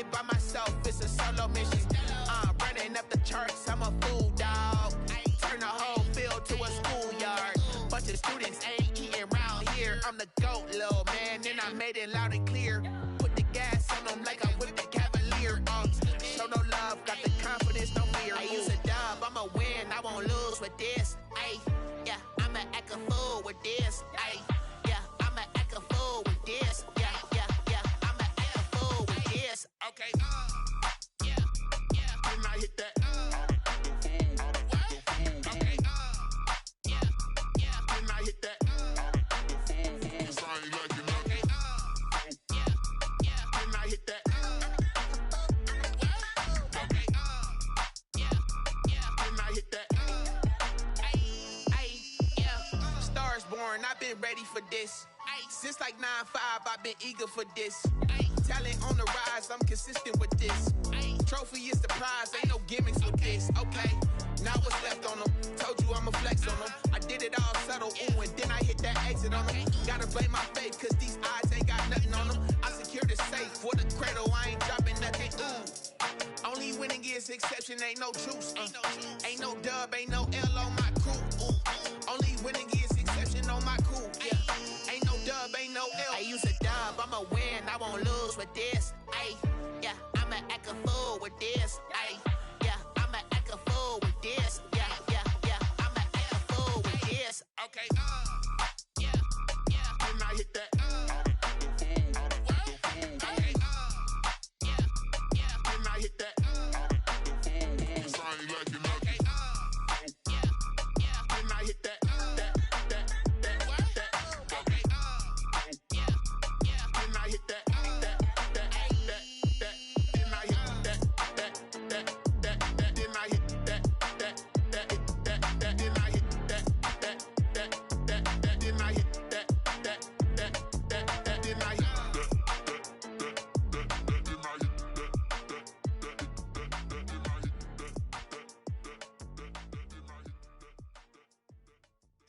it by myself, it's a solo mission. Running up the charts, I'm a fool, dog. Turn the whole field to a schoolyard. Bunch of students ain't eating round here. I'm the GOAT, little man, and I made it loud and clear. Put the gas on them like I'm with the Cavalier. Show no love, got the confidence, no fear. I use a dub, I'ma win, I won't lose with this. Ay, yeah, I'ma act a fool with this. Ay, yeah, I'ma act a fool with this. Yeah, yeah, yeah, I'ma act a fool with this. Okay, yeah, yeah, when I hit that. Okay, yeah, yeah, when I hit that. Cause I ain't like it. Okay, yeah, yeah, when I hit that. Okay, yeah, yeah, when I hit that. Ay, yeah, Stars born, I've been ready for this. Since like 9-5, I've been eager for this. Talent on the rise, I'm consistent with this. Trophy is the prize, ain't no gimmicks with this. Okay, now what's left on them? Told you I'ma flex on them. I did it all subtle, ooh, and then I hit that exit on them. Gotta blame my faith, cause these eyes ain't got nothing on them. I secured the safe for the cradle, I ain't dropping nothing, ooh. Only winning is exception, ain't no truce. Ain't no dub, ain't no L on my crew, ooh. Only winning is exception on my crew, yeah. Ain't no dub, ain't no L. I use a dub, I'ma win, I won't lose with this. Ay, yeah, I'ma act a fool with this. Ay, yeah, I'ma act a fool with this. Yeah, yeah, yeah, I'ma act a fool with this. Okay, yeah, yeah, when I hit that. Okay, yeah, yeah, when I hit that. Cause I ain't like it. Okay, yeah, yeah, when I hit that.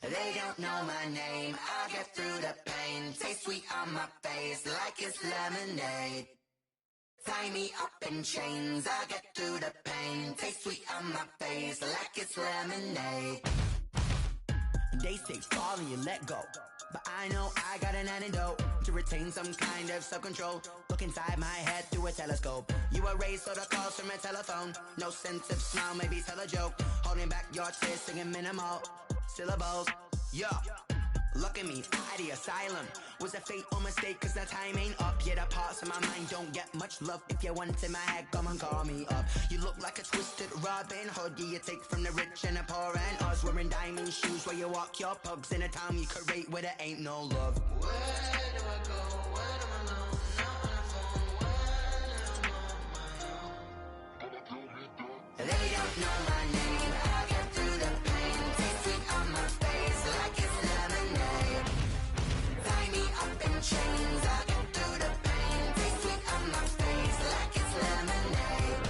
They don't know my name, I get through the pain. Taste sweet on my face like it's lemonade. Tie me up in chains, I get through the pain. Taste sweet on my face like it's lemonade. They say fall and you let go, but I know I got an antidote to retain some kind of self-control. Look inside my head through a telescope. You erase all the calls from a telephone. No sense of smile, maybe tell a joke. Holding back your tears, singing minimal syllables. Yeah, look at me, at the asylum. Was a fate or mistake, cause the time ain't up. Yet the parts of my mind don't get much love. If you want in my head, come and call me up. You look like a twisted Robin Hood. You take from the rich and the poor and us. Wearing diamond shoes where you walk your pugs in a town you could rate where there ain't no love. Where do I go? When I'm alone? Not on the phone. When I'm on my own. They don't know my name. I get through the pain. Taste sweet on my face like it's lemonade. Tie me up in chains. I get through the pain. Taste sweet on my face like it's lemonade.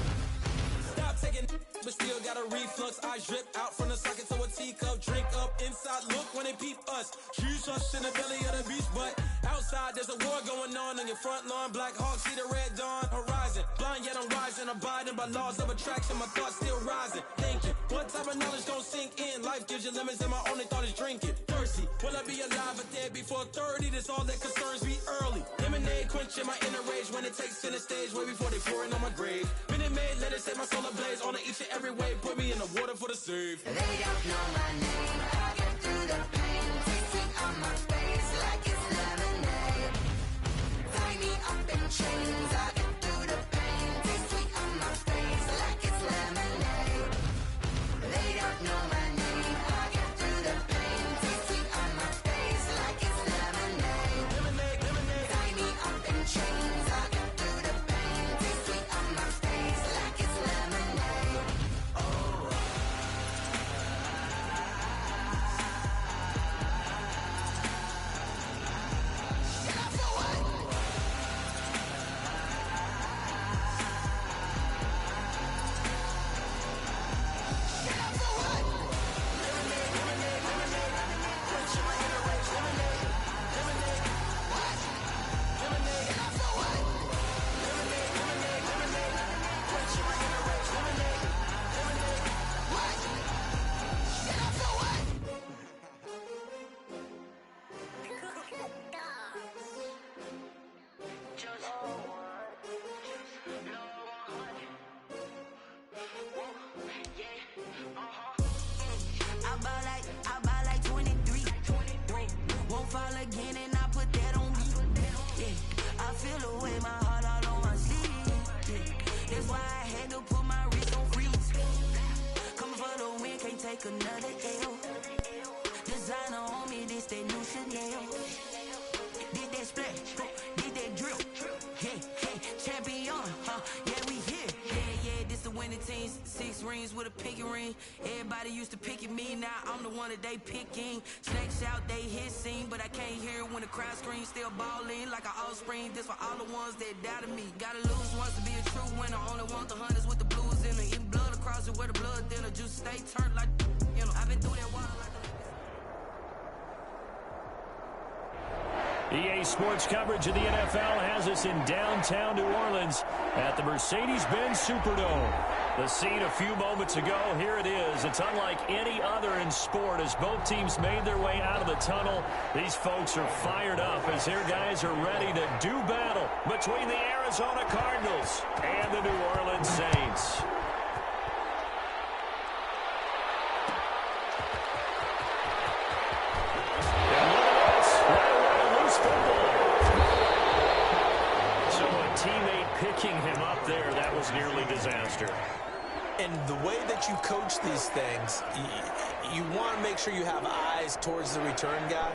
Stop taking, but still got a reflux. I drip out from the socket to a teacup. Drink up inside. Look when they peep us. Shoes us in the belly of the beach, but outside there's a war going on your front lawn. Black Hawk see the red dawn horizon. Blind yet I'm rising, abiding by laws of attraction. My thoughts still rising. Thinking, what type of knowledge gon' sink in? Life gives you lemons and my only thought is drinking. Thirsty, will I be alive or dead before 30? That's all that concerns me early. Lemonade quenching my inner rage when it takes center stage way before they pour it on my grave. Minute Maid, let it set my soul ablaze. On each and every way, put me in the water for the save. They don't know my name. I get through the pain. Taste sweet on my face like it's lemonade. Tie me up in chains. I get through the pain. Taste sweet on my face like it's lemonade. They don't know my name. I get through the pain. Taste sweet on my face like it's lemonade. Tie me up in chains. I get through the pain. Taste sweet on my face like it's lemonade. Oh. 18s, 6 rings with a pinky ring. Everybody used to pick at me, now I'm the one that they picking. Snakes out, they hissing, but I can't hear when the crowd screams. Still balling like an offspring. This for all the ones that doubted me. Gotta lose once to be a true winner. Only want the hunters with the blues in it. Eating blood across it where the blood thinner. Juice stay turned like, you know. I've been through that water like EA Sports coverage of the NFL has us in downtown New Orleans at the Mercedes-Benz Superdome. The scene a few moments ago, here it is. It's unlike any other in sport as both teams made their way out of the tunnel. These folks are fired up as their guys are ready to do battle between the Arizona Cardinals and the New Orleans Saints. Picking him up there, that was nearly disaster. And the way that you coach these things, you want to make sure you have eyes towards the return guy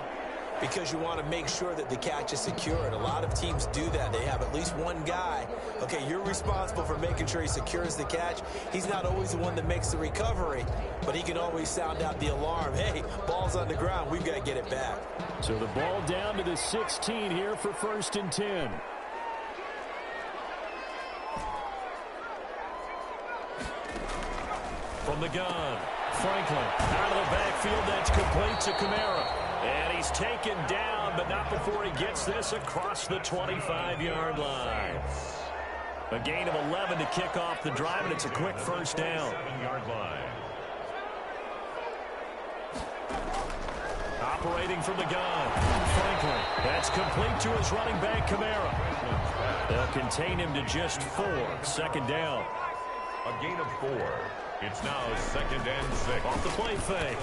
because you want to make sure that the catch is secured. A lot of teams do that. They have at least one guy. Okay, you're responsible for making sure he secures the catch. He's not always the one that makes the recovery, but he can always sound out the alarm. Hey, ball's on the ground. We've got to get it back. So the ball down to the 16 here for 1st and 10. From the gun, Franklin out of the backfield. That's complete to Kamara. And he's taken down, but not before he gets this across the 25-yard line. A gain of 11 to kick off the drive, and it's a quick first down. 7-yard line. Operating from the gun, Franklin. That's complete to his running back, Kamara. They'll contain him to just 4. 2nd down. A gain of 4. It's now 2nd and 6. Off the play fake,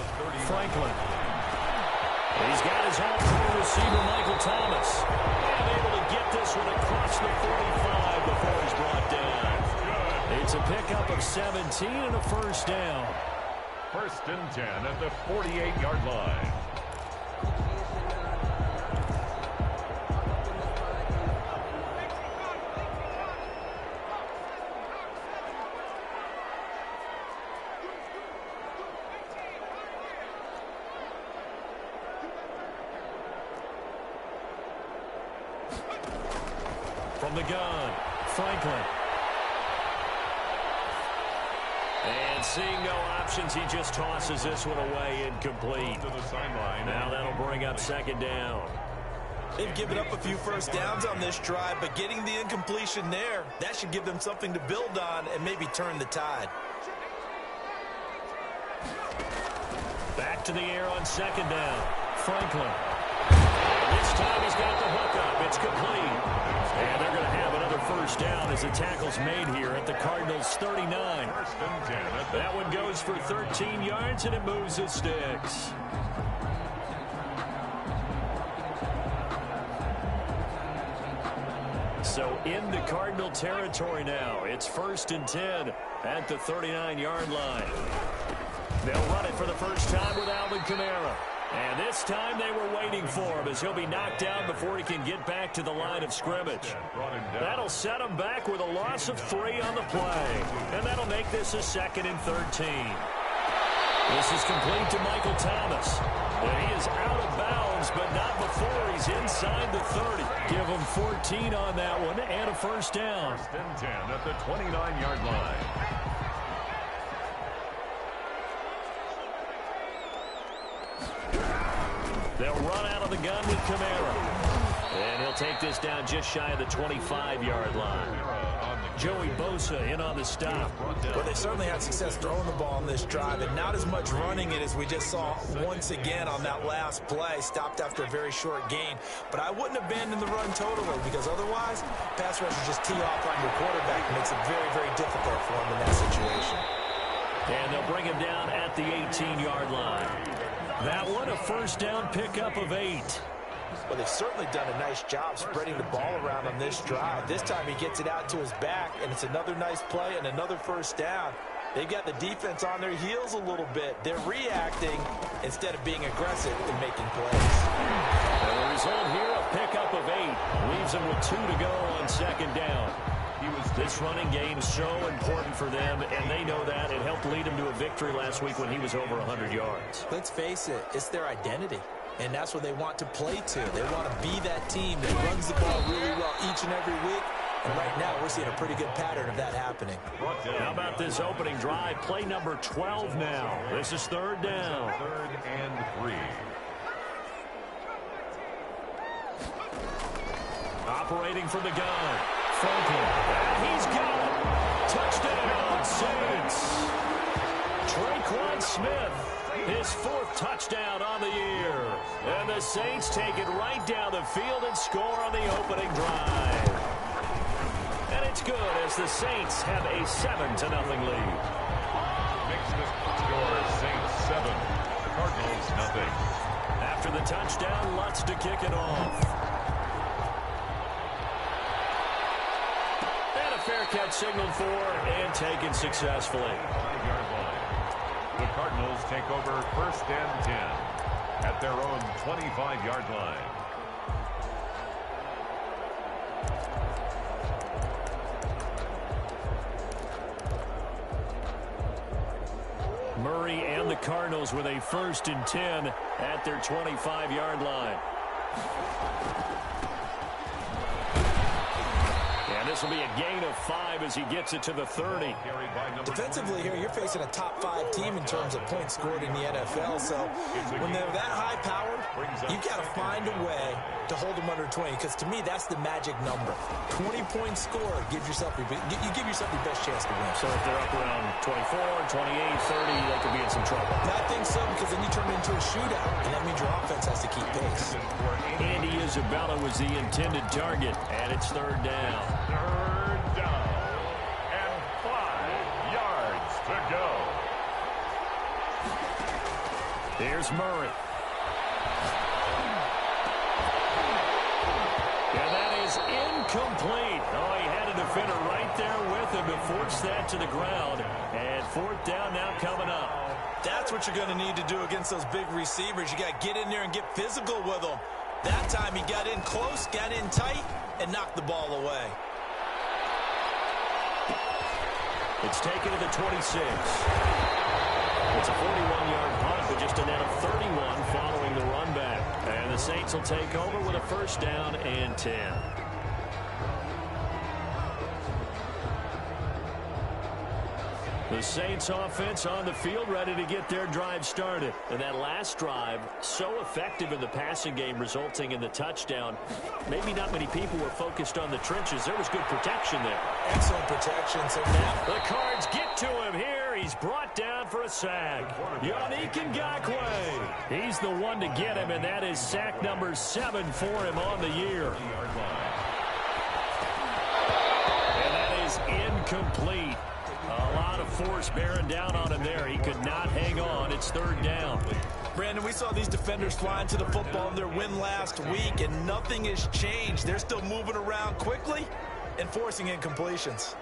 Franklin. He's got his all-pro receiver, Michael Thomas. And able to get this one across the 45 before he's brought down. It's a pickup of 17 and a first down. 1st and 10 at the 48-yard line. From the gun, Franklin. And seeing no options, he just tosses this one away, incomplete. To the sideline. Now that'll bring up 2nd down. They've given up a few first downs on this drive, but getting the incompletion there, that should give them something to build on and maybe turn the tide. Back to the air on 2nd down. Franklin. This time he's got the hook up. It's complete. And they're going to have another first down as the tackle's made here at the Cardinals' 39. 1st and 10. That one goes for 13 yards, and it moves the sticks. So into Cardinal territory now. It's 1st and 10 at the 39-yard line. They'll run it for the first time with Alvin Kamara. And this time they were waiting for him as he'll be knocked down before he can get back to the line of scrimmage. That'll set him back with a loss of 3 on the play. And that'll make this a 2nd and 13. This is complete to Michael Thomas. And he is out of bounds, but not before he's inside the 30. Give him 14 on that one and a first down. 1st and 10 at the 29-yard line. They'll run out of the gun with Kamara. And he'll take this down just shy of the 25-yard line. Joey Bosa in on the stop. Well, they certainly had success throwing the ball on this drive, and not as much running it as we just saw once again on that last play. Stopped after a very short gain. But I wouldn't abandon the run totally, because otherwise, pass rushers just tee off on your quarterback. It makes it very, very difficult for him in that situation. And they'll bring him down at the 18-yard line. That one, a first down pickup of 8. Well, they've certainly done a nice job spreading the ball around on this drive. This time he gets it out to his back, and it's another nice play and another first down. They've got the defense on their heels a little bit. They're reacting instead of being aggressive in making plays. And the result here, a pickup of 8. Leaves them with 2 to go on 2nd down. This running game is so important for them, and they know that. It helped lead them to a victory last week when he was over 100 yards. Let's face it, it's their identity, and that's what they want to play to. They want to be that team that runs the ball really well each and every week, and right now we're seeing a pretty good pattern of that happening. How about this opening drive? Play number 12 now. This is third down. 3rd and 3. Operating from the gun. Franklin. He's got it. Touchdown, Saints. Traquan Smith, his 4th touchdown on the year. And the Saints take it right down the field and score on the opening drive. And it's good as the Saints have a 7-0 lead. Makes the score Saints 7, Cardinals nothing. After the touchdown, Lutz to kick it off. Fair catch signaled for and taken successfully. 5-yard line. The Cardinals take over 1st and 10 at their own 25-yard line. Murray and the Cardinals with a 1st and 10 at their 25-yard line. This will be a gain of 5 as he gets it to the 30. Defensively here, you're facing a top 5 team in terms of points scored in the NFL. So when they're that high-powered, you've got to find a way to hold them under 20. Because to me, that's the magic number. 20 points scored, you give yourself your best chance to win. So if they're up around 24, 28, 30, they could be in some trouble. I think so, because then you turn it into a shootout, and that means your offense has to keep pace. Andy Isabella was the intended target, and it's 3rd down. 3rd down and 5 yards to go. Here's Murray. And that is incomplete. Oh, he had a defender right there with him to force that to the ground. And 4th down now coming up. That's what you're going to need to do against those big receivers. You got to get in there and get physical with them. That time he got in close, got in tight, and knocked the ball away. It's taken to the 26. It's a 41-yard punt, but just a net of 31 following the run back. And the Saints will take over with a 1st down and 10. The Saints offense on the field ready to get their drive started. And that last drive, so effective in the passing game, resulting in the touchdown. Maybe not many people were focused on the trenches. There was good protection there. Excellent protection. So now the Cards get to him here. He's brought down for a sack. Yannick Ngakoue. He's the one to get him, and that is sack number 7 for him on the year. And that is incomplete. A lot of force bearing down on him there. He could not hang on. It's 3rd down. Brandon, we saw these defenders flying to the football in their win last week, and nothing has changed. They're still moving around quickly and forcing incompletions.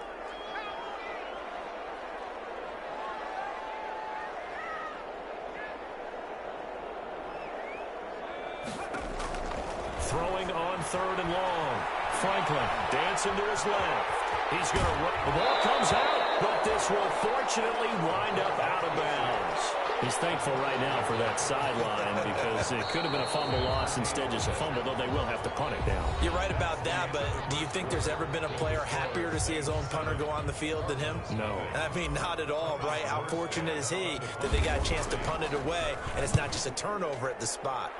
Throwing on 3rd and long. Franklin dancing to his left. He's going to run. The ball comes out, but this will fortunately wind up out of bounds. He's thankful right now for that sideline because it could have been a fumble loss, instead just a fumble, though they will have to punt it down. You're right about that, but do you think there's ever been a player happier to see his own punter go on the field than him? No. I mean, not at all, right? How fortunate is he that they got a chance to punt it away, and it's not just a turnover at the spot.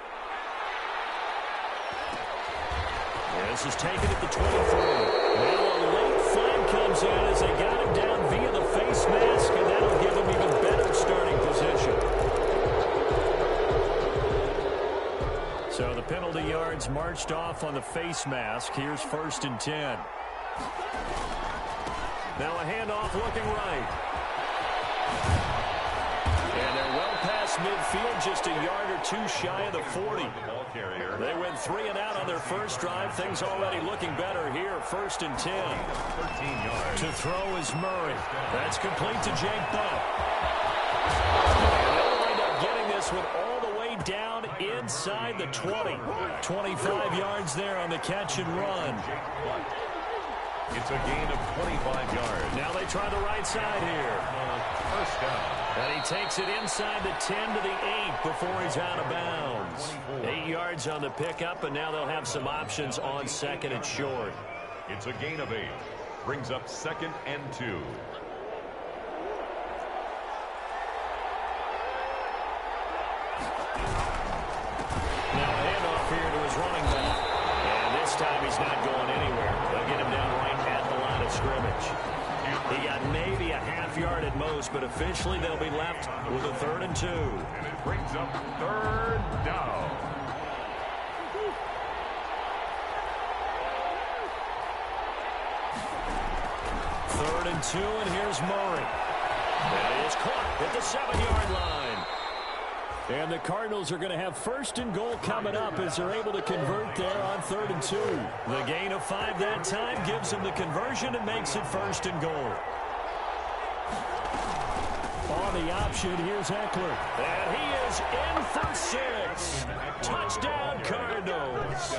This is taken at the 23. Now a late flag comes in as they got him down via the face mask, and that'll give him even better starting position. So the penalty yards marched off on the face mask. Here's 1st and 10. Now a handoff looking right. And they're well past midfield, just a yard or two shy of the 40. They went 3 and out on their first drive. Things already looking better here. 1st and 10. 13 yards. To throw is Murray. That's complete to Jake Butt. And they'll wind up getting this one all the way down inside the 20. 25 yards there on the catch and run. It's a gain of 25 yards. Now they try the right side here. First down. And he takes it inside the 10 to the 8 before he's out of bounds. 8 yards on the pickup, and now they'll have some options on second and short. It's a gain of 8. Brings up 2nd and 2. Now a handoff here to his running back. And this time he's not going anywhere. They'll get him down right at the line of scrimmage. He got maybe a half yard at most, but officially they'll be left with a 3rd and 2. And it brings up 3rd down. Third and 2, and here's Murray. That is caught at the 7-yard line. And the Cardinals are going to have 1st and goal coming up as they're able to convert there on 3rd and 2. The gain of 5 that time gives them the conversion and makes it 1st and goal. On the option, here's Eckler. And he is in for 6. Touchdown, Cardinals.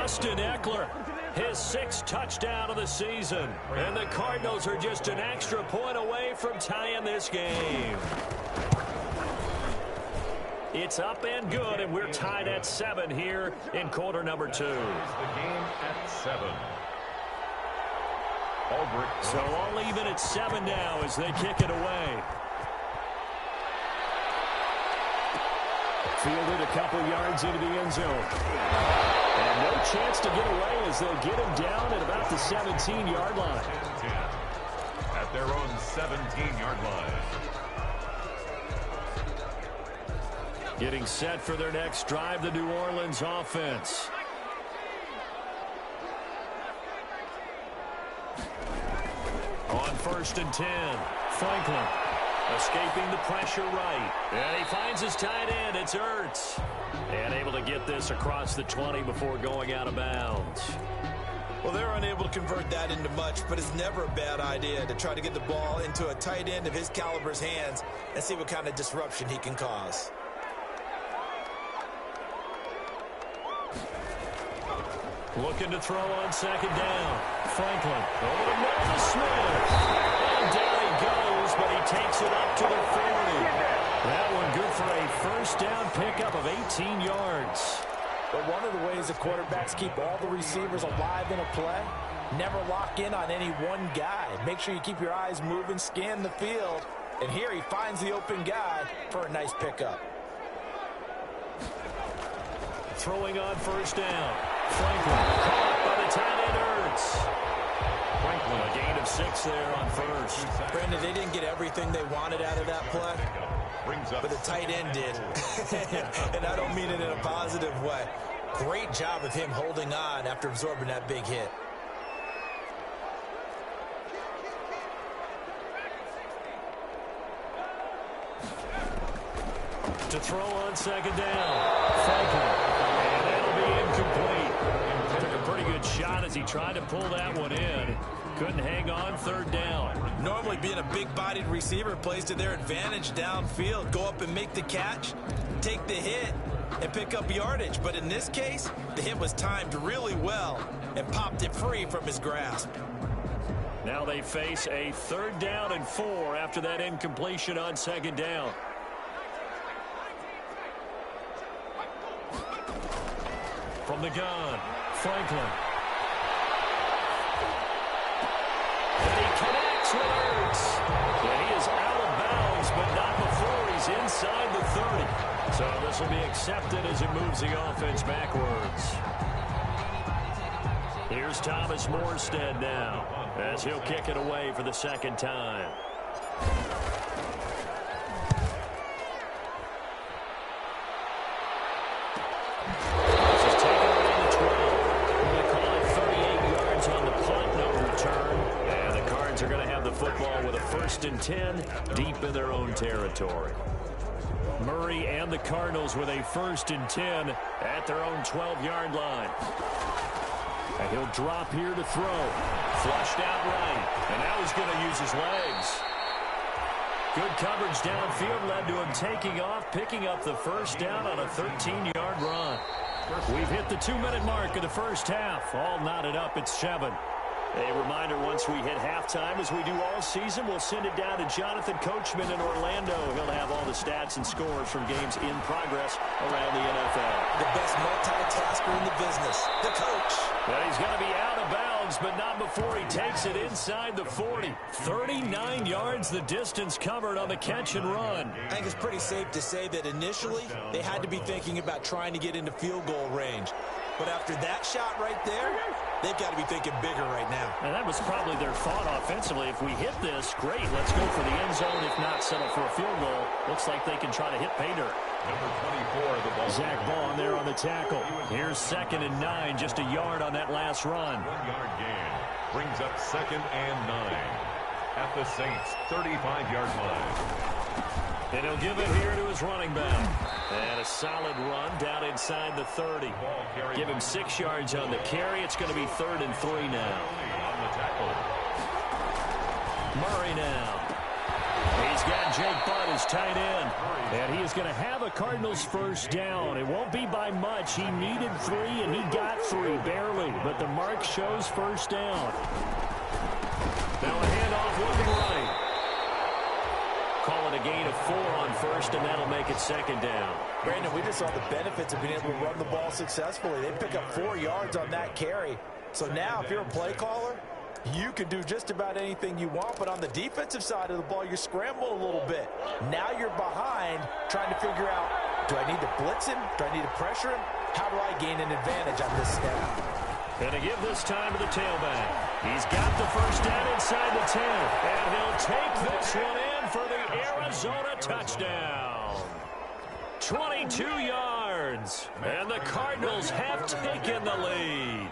Austin Eckler, his 6th touchdown of the season. And the Cardinals are just an extra point away from tying this game. It's up and good, and we're tied at 7 here in quarter number 2. The game at 7. Albrecht. So all even at 7 now as they kick it away. Fielded a couple yards into the end zone. And no chance to get away as they'll get him down at about the 17-yard line. 10 at their own 17-yard line. Getting set for their next drive, the New Orleans offense. On 1st and 10, Franklin escaping the pressure right. And he finds his tight end, it's Ertz. And able to get this across the 20 before going out of bounds. Well, they're unable to convert that into much, but it's never a bad idea to try to get the ball into a tight end of his caliber's hands and see what kind of disruption he can cause. Looking to throw on 2nd down. Franklin over to Melvin Smith. And down he goes, but he takes it up to the 40. That one good for a 1st down pickup of 18 yards. But one of the ways the quarterbacks keep all the receivers alive in a play, never lock in on any one guy. Make sure you keep your eyes moving, scan the field. And here he finds the open guy for a nice pickup. Throwing on 1st down. Franklin caught by the tight end Ertz. Franklin a gain of 6 there on 1st. Brandon, they didn't get everything they wanted out of that play, but the tight end did. And I don't mean it in a positive way. Great job of him holding on after absorbing that big hit. To throw on 2nd down. Franklin. And that'll be incomplete. Took a pretty good shot as he tried to pull that one in. Couldn't hang on 3rd down. Normally being a big-bodied receiver plays to their advantage downfield. Go up and make the catch, take the hit, and pick up yardage. But in this case, the hit was timed really well and popped it free from his grasp. Now they face a 3rd down and 4 after that incompletion on 2nd down. From the gun, Franklin. And he connects with Ertz. And he is out of bounds, but not before he's inside the 30. So this will be accepted as it moves the offense backwards. Here's Thomas Morstead now, as he'll kick it away for the 2nd time. Are going to have the football with a 1st and 10 deep in their own territory. Murray and the Cardinals with a 1st and 10 at their own 12-yard line. And he'll drop here to throw. Flushed out right. And now he's going to use his legs. Good coverage downfield led to him taking off, picking up the 1st down on a 13-yard run. We've hit the 2-minute mark of the 1st half. All knotted up at 7. A reminder, once we hit halftime, as we do all season, we'll send it down to Jonathan Coachman in Orlando. He'll have all the stats and scores from games in progress around the NFL. The best multitasker in the business, the coach. But he's going to be out of bounds, but not before he takes it inside the 40. 39 yards the distance covered on the catch and run. I think it's pretty safe to say that initially they had to be thinking about trying to get into field goal range. But after that shot right there, they've got to be thinking bigger right now. And that was probably their thought offensively. If we hit this, great, let's go for the end zone. If not, settle for a field goal. Looks like they can try to hit pay dirt. Number 24, the ball. Zach Ball there on the tackle. Here's 2nd and 9, just a yard on that last run. 1-yard gain brings up 2nd and 9 at the Saints' 35-yard line. And he'll give it here to his running back. And a solid run down inside the 30. Give him 6 yards on the carry. It's going to be 3rd and 3 now. On the tackle. Murray now. He's got Jake Butt as tight end. And he is going to have a Cardinals first down. It won't be by much. He needed 3, and he got 3, barely. But the mark shows first down. Now a handoff looking right. Call it a gain of 4 on first, and that'll make it 2nd down. Brandon, we just saw the benefits of being able to run the ball successfully. They pick up 4 yards on that carry. So now if you're a play caller, you can do just about anything you want, but on the defensive side of the ball, you're scrambling a little bit. Now you're behind trying to figure out, do I need to blitz him? Do I need to pressure him? How do I gain an advantage on this snap? And to give this time to the tailback. He's got the first down inside the 10. And he'll take this one in for the Arizona touchdown. 22 yards. And the Cardinals have taken the lead.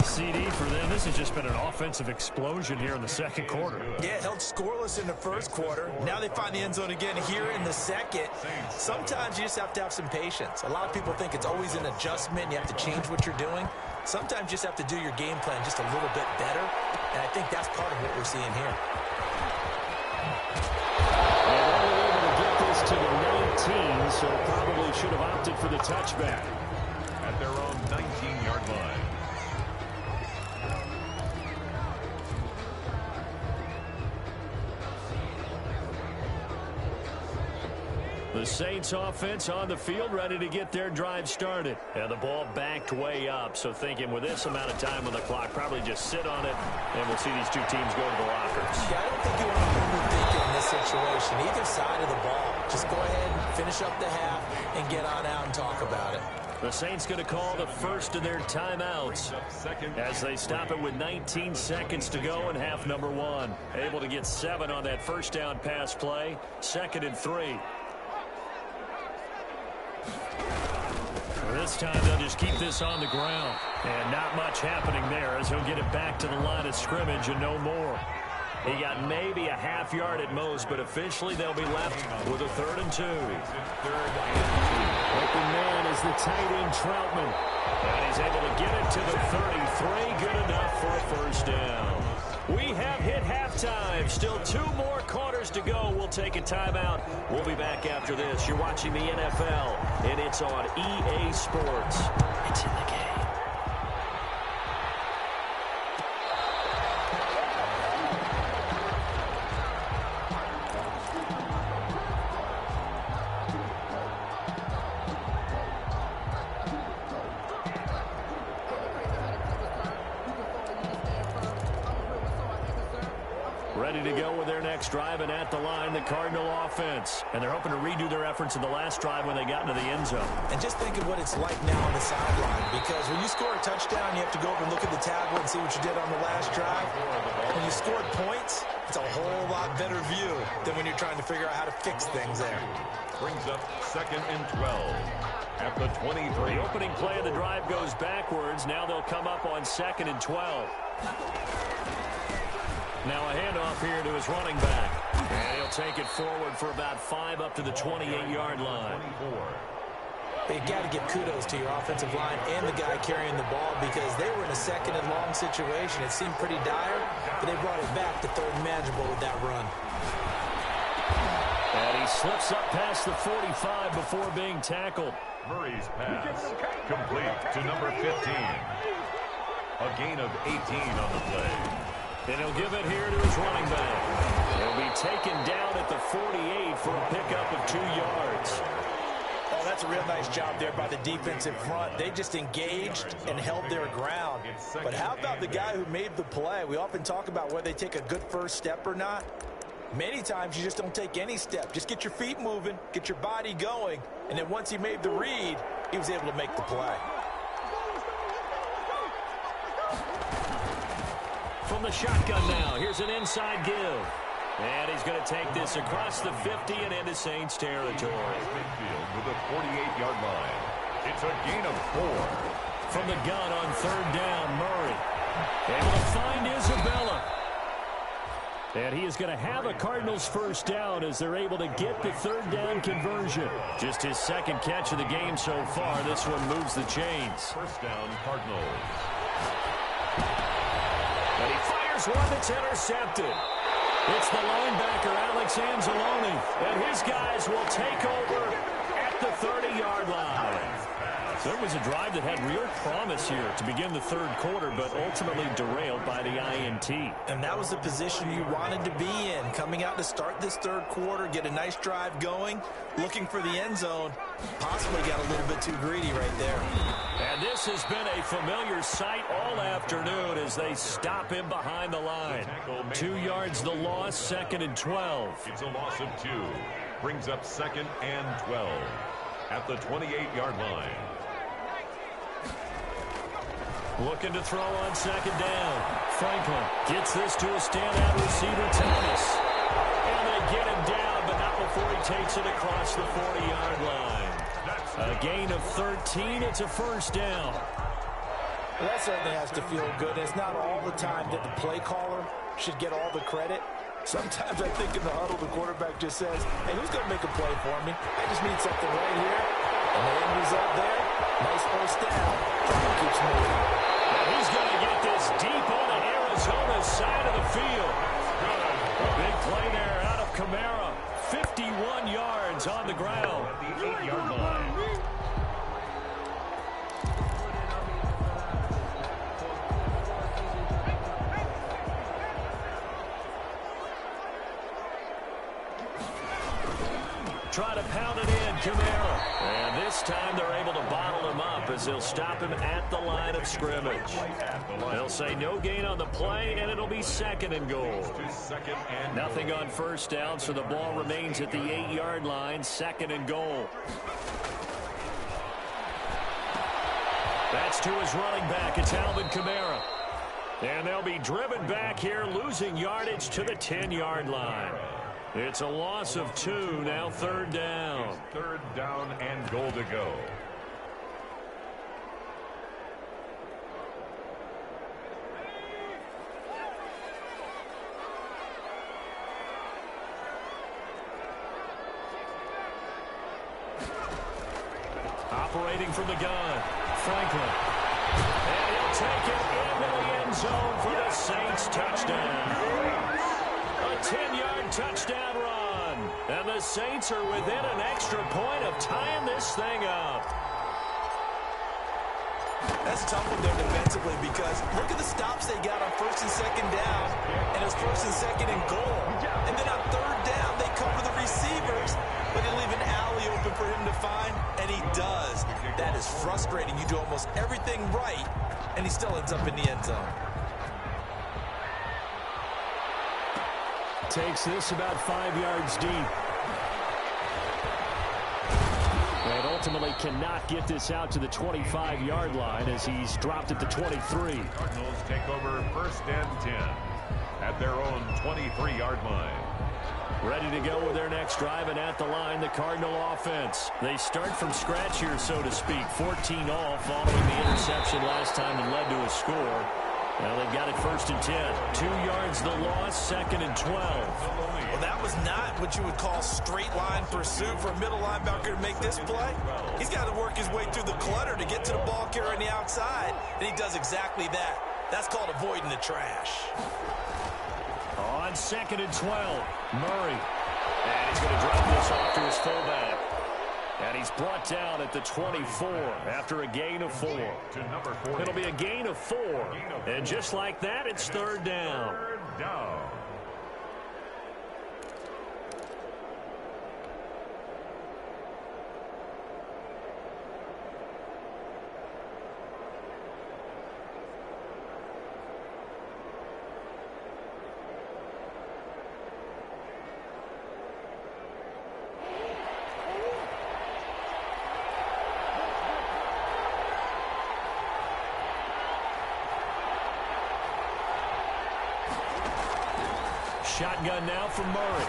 CD for them. This has just been an offensive explosion here in the second quarter. Yeah, held scoreless in the first quarter. Now they find the end zone again here in the second. Sometimes you just have to have some patience. A lot of people think it's always an adjustment. You have to change what you're doing. Sometimes you just have to do your game plan just a little bit better. And I think that's part of what we're seeing here. And only able to get this to the 19, so probably should have opted for the touchback. At their own 19-yard line. The Saints offense on the field, ready to get their drive started. And the ball backed way up, so thinking with this amount of time on the clock, probably just sit on it, and we'll see these two teams go to the lockers. Yeah, I don't think you want to overthink it in this situation. Either side of the ball. Just go ahead and finish up the half and get on out and talk about it. The Saints going to call the first of their timeouts as they stop it with 19 seconds to go in half number 1. Able to get 7 on that first down pass play. 2nd and 3. This time they'll just keep this on the ground. And not much happening there as he'll get it back to the line of scrimmage and no more. He got maybe a half yard at most, but officially they'll be left with a 3rd and 2. Open man is the tight end Troutman. And he's able to get it to the 33. Good enough for a first down. We have hit halftime. Still 2 more quarters to go. We'll take a timeout. We'll be back after this. You're watching the NFL, and it's on EA Sports. It's in the game. Ready to go with their next drive, and at the line, the Cardinal offense. And they're hoping to redo their efforts in the last drive when they got into the end zone. And just think of what it's like now on the sideline, because when you score a touchdown, you have to go over and look at the tablet and see what you did on the last drive. When you scored points, it's a whole lot better view than when you're trying to figure out how to fix things there. Brings up 2nd and 12 at the 23. The opening play of the drive goes backwards. Now they'll come up on 2nd and 12. Now a handoff here to his running back. And he'll take it forward for about 5 up to the 28-yard line. But you got to give kudos to your offensive line and the guy carrying the ball, because they were in a 2nd and long situation. It seemed pretty dire, but they brought it back to 3rd and manageable with that run. And he slips up past the 45 before being tackled. Murray's pass complete to number 15. A gain of 18 on the play. And he'll give it here to his running back. He'll be taken down at the 48 for a pickup of 2 yards. Oh, that's a real nice job there by the defensive front. They just engaged and held their ground. But how about the guy who made the play? We often talk about whether they take a good first step or not. Many times you just don't take any step. Just get your feet moving, get your body going, and then once he made the read, he was able to make the play. From the shotgun now, here's an inside give. And he's going to take this across the 50 and into Saints territory. Midfield with a 48-yard line. It's a gain of 4. From the gun on 3rd down, Murray. Able to find Isabella. And he is going to have a Cardinals first down as they're able to get the 3rd down conversion. Just his 2nd catch of the game so far. This one moves the chains. First down, Cardinals. And he fires one that's intercepted. It's the linebacker, Alex Anzalone, and his guys will take over at the 30-yard line. So it was a drive that had real promise here to begin the 3rd quarter, but ultimately derailed by the INT. And that was the position you wanted to be in, coming out to start this 3rd quarter, get a nice drive going, looking for the end zone. Possibly got a little bit too greedy right there. And this has been a familiar sight all afternoon as they stop him behind the line. 2 yards the loss, 2nd and 12. It's a loss of 2. Brings up 2nd and 12 at the 28-yard line. Looking to throw on 2nd down. Franklin gets this to a standout receiver, Thomas. And they get him down, but not before he takes it across the 40-yard line. A gain of 13. It's a first down. Well, that certainly has to feel good. It's not all the time that the play caller should get all the credit. Sometimes I think in the huddle, the quarterback just says, hey, who's going to make a play for me? I just need something right here. And the end result there, nice first down. Clock keeps moving. He's going to get this deep on Arizona's side of the field. A big play there out of Kamara. 51 yards on the ground. The 8-yard line. Try to pound it in, Kamara. And this time they're able to bottle him up as they'll stop him at the line of scrimmage. They'll say no gain on the play, and it'll be 2nd and goal. Nothing on first down, so the ball remains at the 8-yard line, 2nd and goal. That's to his running back. It's Alvin Kamara. And they'll be driven back here, losing yardage to the 10-yard line. It's a loss of 2, now 3rd down. 3rd down and goal to go. Operating from the gun, Franklin. And he'll take it into the end zone for the Saints touchdown. A 10-yard touchdown run. And the Saints are within an extra point of tying this thing up. That's a tough one there defensively because look at the stops they got on 1st and 2nd down, and it's 1st and 2nd and goal. And then on 3rd down, they cover the receivers, but they leave an alley open for him to find, and he does. That is frustrating. You do almost everything right, and he still ends up in the end zone. Takes this about 5 yards deep. And ultimately cannot get this out to the 25-yard line as he's dropped at the 23. Cardinals take over 1st and 10 at their own 23-yard line. Ready to go with their next drive, and at the line, the Cardinal offense. They start from scratch here, so to speak. 14 all following the interception last time that led to a score. Well, they've got it 1st and 10. 2 yards the loss, 2nd and 12. Well, that was not what you would call straight line pursuit for a middle linebacker to make this play. He's got to work his way through the clutter to get to the ball carrier on the outside, and he does exactly that. That's called avoiding the trash. On 2nd and 12, Murray. And he's going to drop this off to his fullback. And he's brought down at the 24 after a gain of 4. It'll be a gain of 4. And just like that, it's third down. Shotgun now from Murray.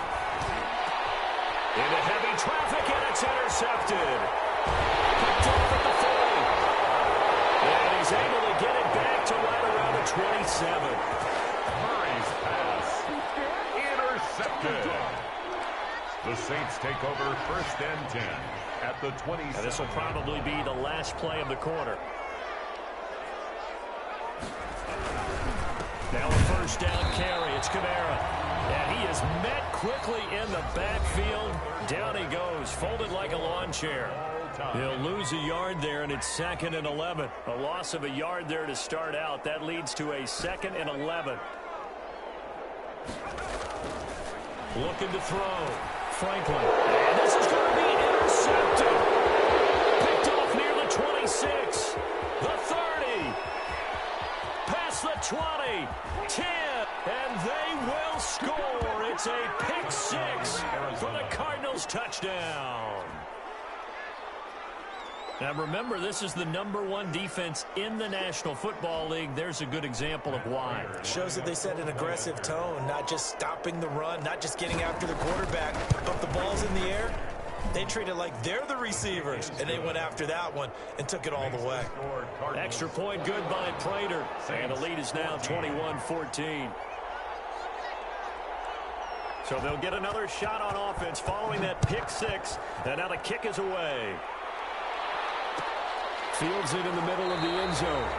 Into heavy traffic, and it's intercepted. Picked off at the 40. And he's able to get it back to right around the 27. Murray's pass. Intercepted. The Saints take over first and 10 at the 27. And this will probably be the last play of the quarter. Now a first down carry. It's Kamara. And he is met quickly in the backfield. Down he goes, folded like a lawn chair. He'll lose a yard there, and it's 2nd and 11. A loss of a yard there to start out. That leads to a 2nd and 11. Looking to throw. Franklin. And this is going to be intercepted. Picked off near the 26. The 30. Past the 20. 10. And they will score. It's a pick 6 for the Cardinals touchdown. Now remember, this is the #1 defense in the National Football League. There's a good example of why. Shows that they set an aggressive tone, not just stopping the run, not just getting after the quarterback, but the ball's in the air. They treat it like they're the receivers, and they went after that one and took it all the way. Extra point good by Prater, and the lead is now 21-14. So they'll get another shot on offense following that pick 6, and now the kick is away. Fields it in the middle of the end zone.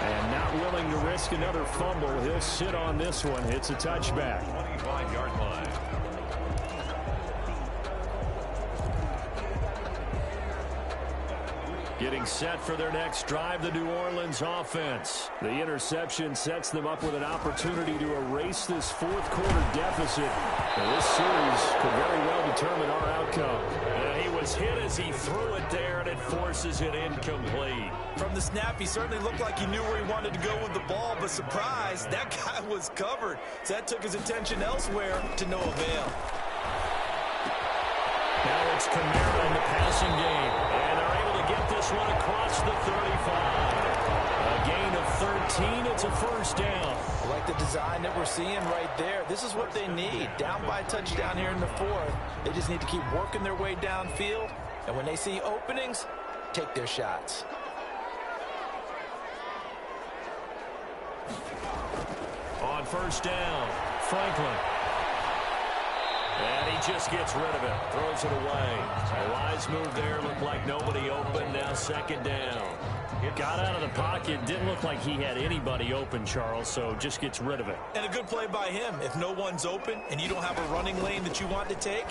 And not willing to risk another fumble, he'll sit on this one. It's a touchback. 25-yard line. Getting set for their next drive, the New Orleans offense. The interception sets them up with an opportunity to erase this fourth quarter deficit. Now, this series could very well determine our outcome. He was hit as he threw it there, and it forces it incomplete. From the snap, he certainly looked like he knew where he wanted to go with the ball, but surprise, that guy was covered. So that took his attention elsewhere to no avail. Now it's Kamara in the passing game, and they're able to get this one across the 35. A gain of 13, it's a first down. I like the design that we're seeing right there. This is what they need. Down by a touchdown here in the 4th. They just need to keep working their way downfield, and when they see openings, take their shots. On first down, Franklin. And he just gets rid of it, throws it away. A wise move there, looked like nobody open, now second down. Got out of the pocket, didn't look like he had anybody open, Charles, so just gets rid of it. And a good play by him. If no one's open and you don't have a running lane that you want to take,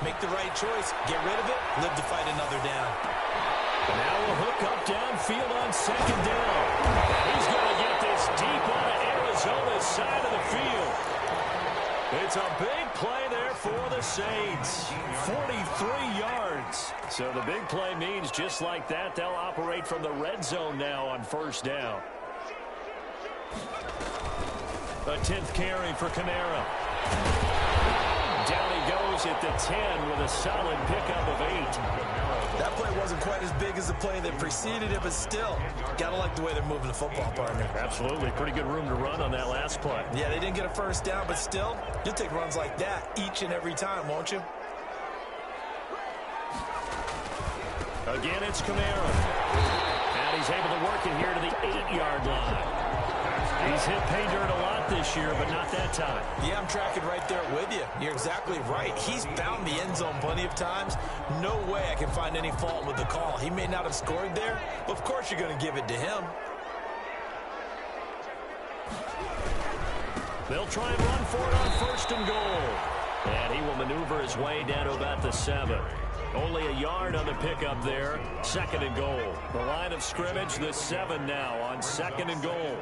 make the right choice, get rid of it, live to fight another down. And now we'll hook up downfield on second down. He's going to get this deep on Arizona's side of the field. It's a big play there for the Saints. 43 yards. So the big play means just like that, they'll operate from the red zone now on first down. A 10th carry for Kamara. Down he goes at the 10 with a solid pickup of 8. That play wasn't quite as big as the play that preceded it, but still, gotta like the way they're moving the football, partner. Absolutely. Pretty good room to run on that last play. Yeah, they didn't get a first down, but still, you'll take runs like that each and every time, won't you? Again, it's Kamara. And he's able to work it here to the 8-yard line. He's hit pay dirt a lot this year, but not that time. Yeah, I'm tracking right there with you. You're exactly right. He's found the end zone plenty of times. No way I can find any fault with the call. He may not have scored there, but of course you're going to give it to him. They'll try and run for it on first and goal. And he will maneuver his way down to about the 7. Only a yard on the pickup there. 2nd and goal. The line of scrimmage, the 7 now on 2nd and goal.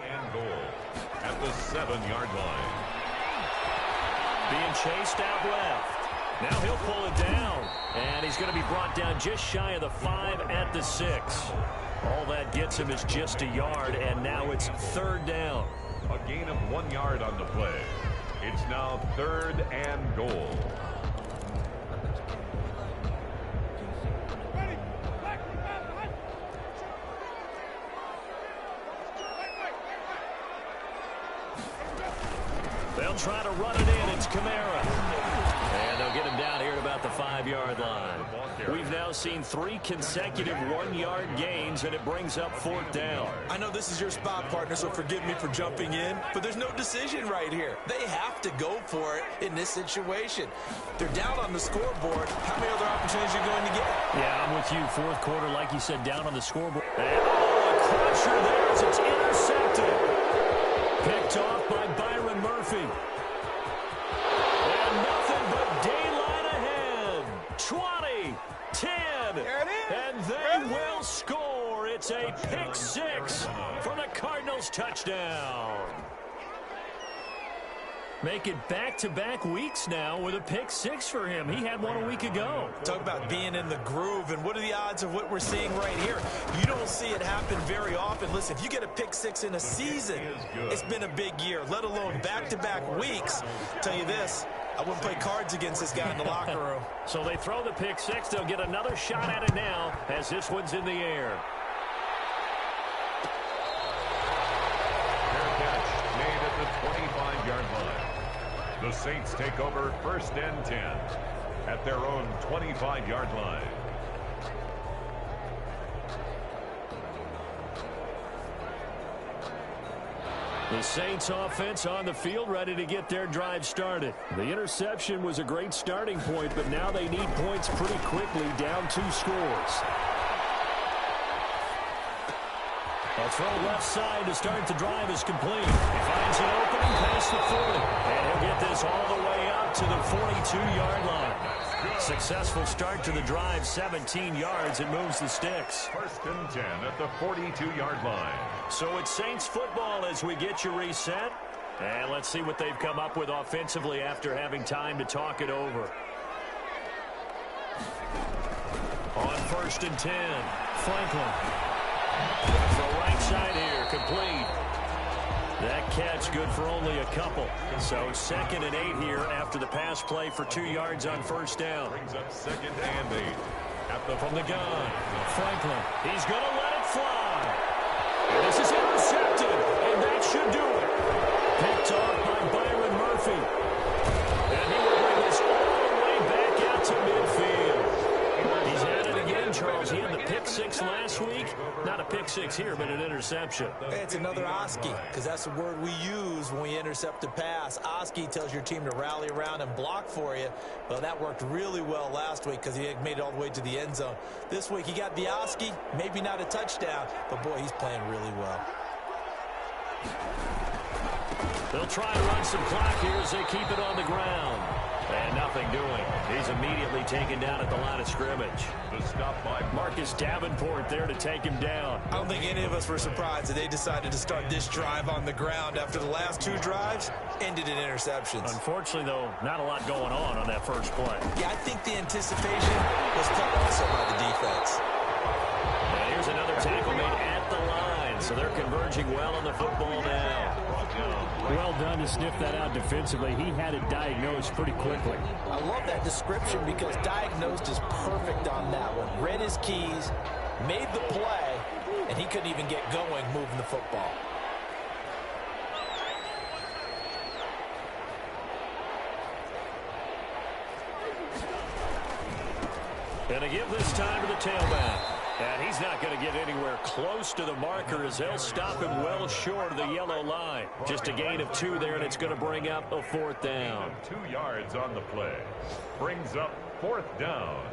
At the 7-yard line. Being chased out left. Now he'll pull it down. And he's going to be brought down just shy of the 5 at the 6. All that gets him is just a yard, and now it's 3rd down. A gain of 1 yard on the play. It's now 3rd and goal. They'll try to run it in. It's Kamara. And they'll get him down here at about the 5-yard line. We've now seen 3 consecutive 1-yard gains, and it brings up 4th down. I know this is your spot, partner, so forgive me for jumping in, but there's no decision right here. They have to go for it in this situation. They're down on the scoreboard. How many other opportunities are you going to get? Yeah, I'm with you. 4th quarter, like you said, down on the scoreboard. And, a crusher there as it's intercepted. Picked off by Byron Murphy. And nothing but daylight ahead. 20, 10, and they will score. It's a pick 6 for the Cardinals touchdown. Make it back-to-back weeks now with a pick 6 for him. He had one a week ago. Talk about being in the groove, and what are the odds of what we're seeing right here? You don't see it happen very often. Listen, if you get a pick 6 in a season, it's been a big year, let alone back-to-back weeks. Tell you this, I wouldn't play cards against this guy in the locker room. So they throw the pick 6. They'll get another shot at it now as this one's in the air. Fair catch made at the 25-yard line. The Saints take over 1st and 10 at their own 25-yard line. The Saints offense on the field, ready to get their drive started. The interception was a great starting point, but now they need points pretty quickly, down 2 scores. A throw left side to start the drive is complete. He finds an opening past the 40. And he'll get this all the way up to the 42-yard line. Successful start to the drive, 17 yards. It moves the sticks. 1st and 10 at the 42-yard line. So it's Saints football as we get you reset. And let's see what they've come up with offensively after having time to talk it over. On 1st and 10, Franklin. The right side here, complete. That catch good for only a couple. So 2nd and 8 here after the pass play for 2 yards on 1st down. Brings up 2nd and 8. From the gun, Franklin. He's going to let it fly. And this is intercepted, and that should do it. Picked off by Byron Murphy. And he will bring this all the way back out to midfield. He's had it again, Charles. He had the pick 6 last week. Not a pick 6 here, but an interception. It's another Oski, because that's the word we use when we intercept a pass. Oski tells your team to rally around and block for you. Well, that worked really well last week because he made it all the way to the end zone. This week he got the Oski, maybe not a touchdown, but boy, he's playing really well. They'll try to run some clock here as they keep it on the ground. And nothing doing. He's immediately taken down at the line of scrimmage. The stop by Marcus Davenport there to take him down. I don't think any of us were surprised that they decided to start this drive on the ground after the last 2 drives ended in interceptions. Unfortunately, though, not a lot going on that first play. Yeah, I think the anticipation was cut also by the defense. And here's another tackle made at the line, so they're converging well on the football now. Well done to sniff that out defensively. He had it diagnosed pretty quickly. I love that description because diagnosed is perfect on that one. Read his keys, made the play, and he couldn't even get going moving the football. And to give this time to the tailback. And he's not going to get anywhere close to the marker as they'll stop him well short of the yellow line. Just a gain of 2 there, and it's going to bring up a 4th down. 2 yards on the play. Brings up 4th down.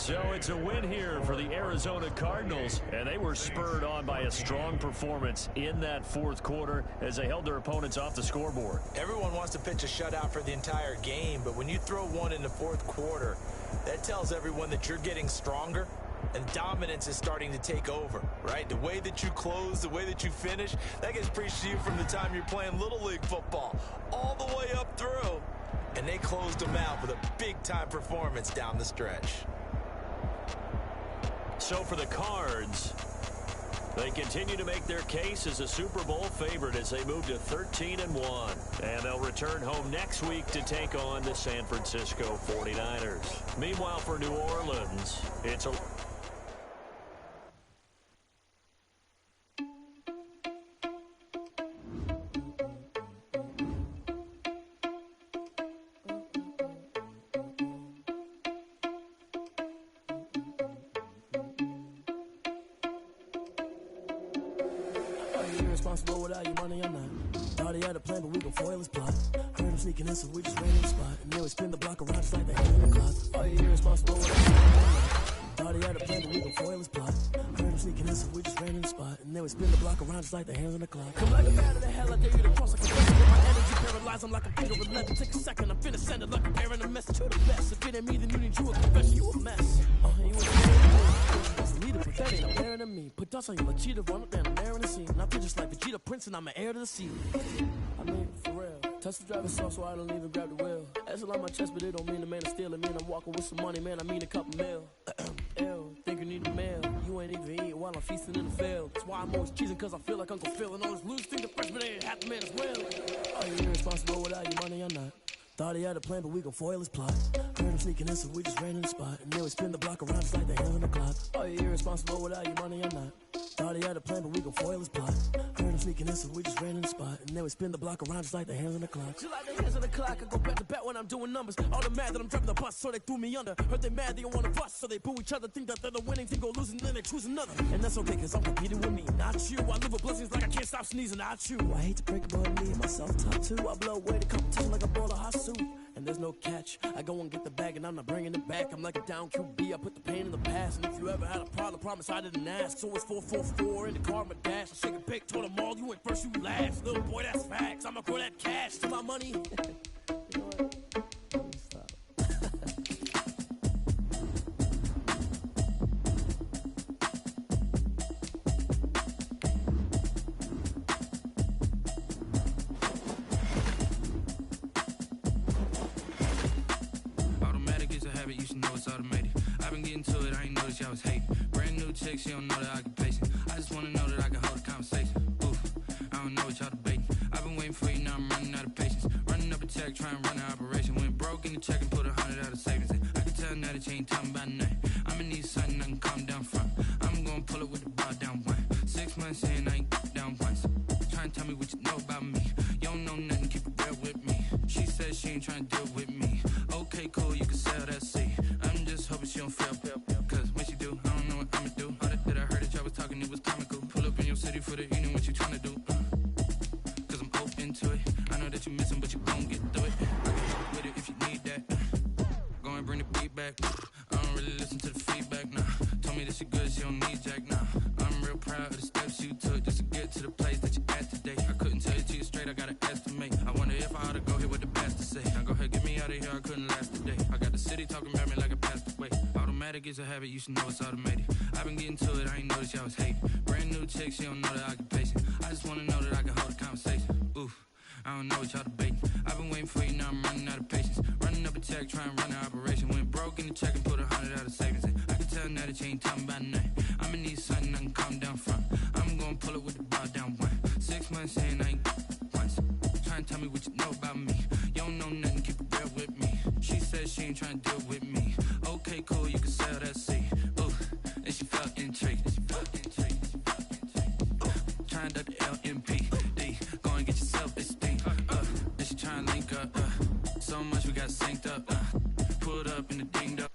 So it's a win here for the Arizona Cardinals, and they were spurred on by a strong performance in that fourth quarter as they held their opponents off the scoreboard. Everyone wants to pitch a shutout for the entire game, but when you throw one in the fourth quarter, that tells everyone that you're getting stronger and dominance is starting to take over, right? The way that you close, the way that you finish, that gets preached to you from the time you're playing Little League football all the way up through. And they closed them out with a big-time performance down the stretch. So for the Cards, they continue to make their case as a Super Bowl favorite as they move to 13-1. And they'll return home next week to take on the San Francisco 49ers. Meanwhile, for New Orleans, it's a... Irresponsible without your money, I'm not. Thought he had a plan, but we gon' foil his plot. Heard him sneaking in, so we just ran in the spot. And then we spin the block around just like the hand in the clock. Are you irresponsible without your money, I'm not. Thought he had a plan, but we gon' foil his plot. Heard him sneaking in, so we just ran in the spot. And then we spin the block around just like the hands on the clock. Come like a bat of the hell, I dare you to cross like a weapon. With my energy paralyzed, I'm like a Peter with leather. Take a second, I'm finna send it like a bear in a message to the best. If it ain't me, then you need you a confession, you a mess. You a leader, but that ain't a bearing of me. Put dust on you like cheetah, run up and I'm airing the scene. And I feel just like Vegeta Prince and I'm an heir to the sea. I mean, for real. Touch the driver's soft so I don't even grab the wheel. That's on my chest, but it don't mean the man is stealing. Mean I'm walking with some money, man, I mean a couple mil. Ew, think you need a meal. You ain't even eating while I'm feasting in the field. That's why I'm always cheesing, cause I feel like Uncle Phil. And all this loose thing, the freshman ain't half the man as well. Are you irresponsible without your money or not? Thought he had a plan, but we gon' foil his plot. Heard him sneaking in, so we just ran in the spot. And then we spin the block around just like the hands on the clock. Are you irresponsible without your money or not? Thought he had a plan, but we gon' foil his plot. Heard him sneaking in, so we just ran in the spot. And then we spin the block around just like the hands on the clock. Just like the hands on the clock, I go back to back when I'm doing numbers. All the mad that I'm driving the bus, so they threw me under. Heard they mad, they don't wanna bust, so they boo each other. Think that they're the winning team, go losing, then they choose another. And that's okay, cause I'm competing with me, not you. I live with blessings like I can't stop sneezing, not you. I hate to break it, but me and myself top two. I blow away the competition like a ball of hot soup. And there's no catch. I go and get the bag and I'm not bringing it back. I'm like a down QB, I put the pain in the past. And if you ever had a problem, promise I didn't ask. So it's 444 in the car, my dash. I shake a big, told them all, you went first, you last. Little boy, that's facts. I'ma grow that cash to my money. You know what? Let me stop. Automatic is a habit, you should know it's automated. I've been getting to it, I ain't noticed y'all was hating. Brand new chick, she don't know that I can pace it. I just wanna know that I can hold a conversation. Oof, I don't know what y'all debating. I've been waiting for you, now I'm running out of patience. Running up a check, trying to run an operation. Went broke in the check and put 100 out of savings in. I can tell now that you ain't talking about nothing. I'ma need something I can calm down from. I'm gonna pull it with the bar down one. 6 months in, I ain't down once. Trying to tell me what you know about me. You don't know nothing, keep it real with me. She says she ain't trying to deal with me. Okay, cool, you can sell that seat. I'm just hoping she don't fail. Cause when she do, I don't know what I'ma do. All that I heard that y'all was talking, it was comical. Pull up in your city for the evening, what you tryna do? Cause I'm open to it. I know that you missing, but you gon' get through it. I can help with it if you need that. Go and bring the beat back. I don't really listen to the feedback, nah. Told me that she good, she don't need jack, nah. I'm real proud of the steps you took just to get to the place that you at today. I couldn't tell you to you straight, I gotta estimate. I wonder if I ought to go here with the best to say. Now go ahead, get me out of here, I couldn't last today. I got the city talking about me like I passed away. Automatic is a habit, you should know it's automated. I've been getting to it, I ain't noticed y'all was hating. Brand new chick, she don't know the occupation. I just wanna know that I can hold a conversation. Oof, I don't know what y'all debating. I've been waiting for you, now I'm running out of patience. Running up a check, trying to run an operation. Went broke in the check and put 100 out of savings in. I can tell now that you ain't talking about nothing. I'ma need something I can calm down from. I'm gonna pull it with the bar down one. 6 months in, I ain't once. Trying to tell me what you know about me. You don't know nothing, keep it real with me. She says she ain't trying to deal with me. Okay, cool, you can sell that seat. Ooh, and she felt intrigued. Trying to duck the LMPD. Go and get yourself this thing. And she trying to link up. So much we got synced up. Pulled up in the dinged up.